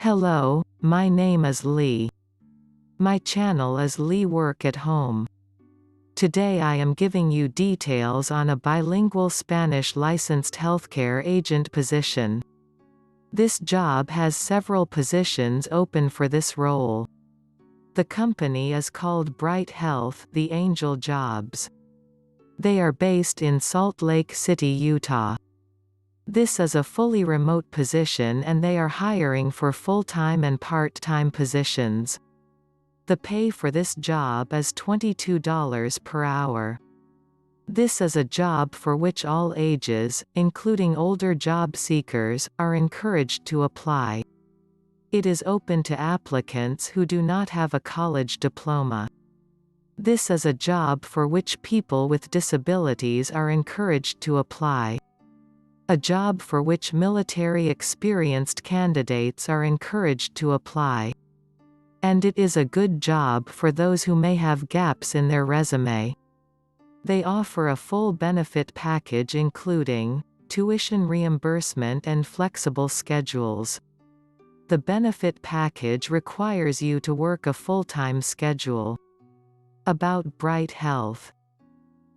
Hello, my name is Lee. My channel is Lee Work at Home. Today I am giving you details on a bilingual Spanish licensed healthcare agent position. This job has several positions open for this role. The company is called Bright Health, the Angel Jobs. They are based in Salt Lake City, Utah. This is a fully remote position and they are hiring for full-time and part-time positions. The pay for this job is $22 per hour. This is a job for which all ages, including older job seekers, are encouraged to apply. It is open to applicants who do not have a college diploma. This is a job for which people with disabilities are encouraged to apply. A job for which military experienced candidates are encouraged to apply. And it is a good job for those who may have gaps in their resume. They offer a full benefit package including tuition reimbursement and flexible schedules. The benefit package requires you to work a full-time schedule. About Bright Health.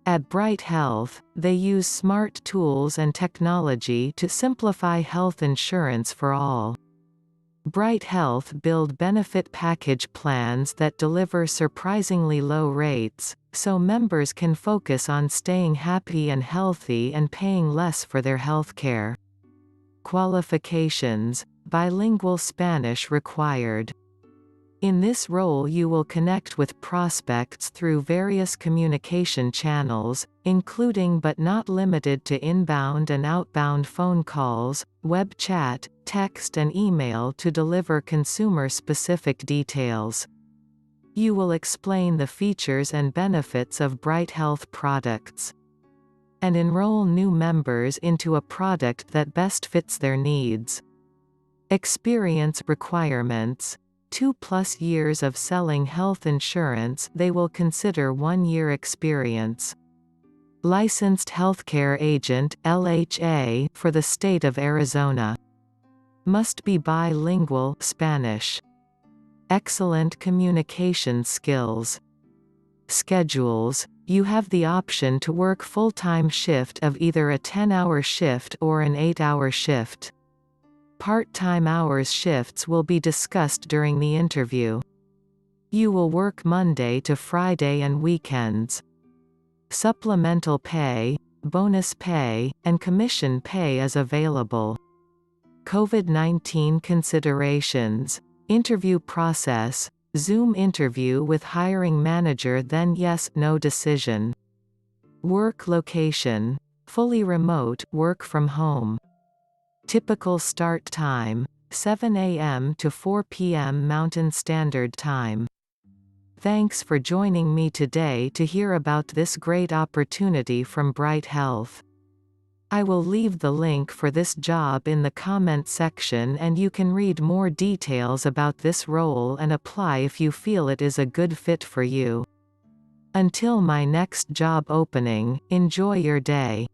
At Bright Health, they use smart tools and technology to simplify health insurance for all. Bright Health build benefit package plans that deliver surprisingly low rates, so members can focus on staying happy and healthy and paying less for their health care. Qualifications: bilingual Spanish required. In this role you will connect with prospects through various communication channels, including but not limited to inbound and outbound phone calls, web chat, text and email to deliver consumer-specific details. You will explain the features and benefits of Bright Health products and enroll new members into a product that best fits their needs. Experience requirements: 2+ years of selling health insurance. They will consider 1 year experience. Licensed Healthcare Agent (LHA) for the state of Arizona. Must be bilingual Spanish. Excellent communication skills. Schedules: you have the option to work full-time shift of either a 10-hour shift or an 8-hour shift. Part-time hours shifts will be discussed during the interview. You will work Monday to Friday and weekends. Supplemental pay, bonus pay, and commission pay is available. COVID-19 considerations. Interview process: Zoom interview with hiring manager, then yes/no decision. Work location: fully remote, work from home. Typical start time: 7 a.m. to 4 p.m. Mountain Standard Time. Thanks for joining me today to hear about this great opportunity from Bright Health. I will leave the link for this job in the comment section and you can read more details about this role and apply if you feel it is a good fit for you. Until my next job opening, enjoy your day.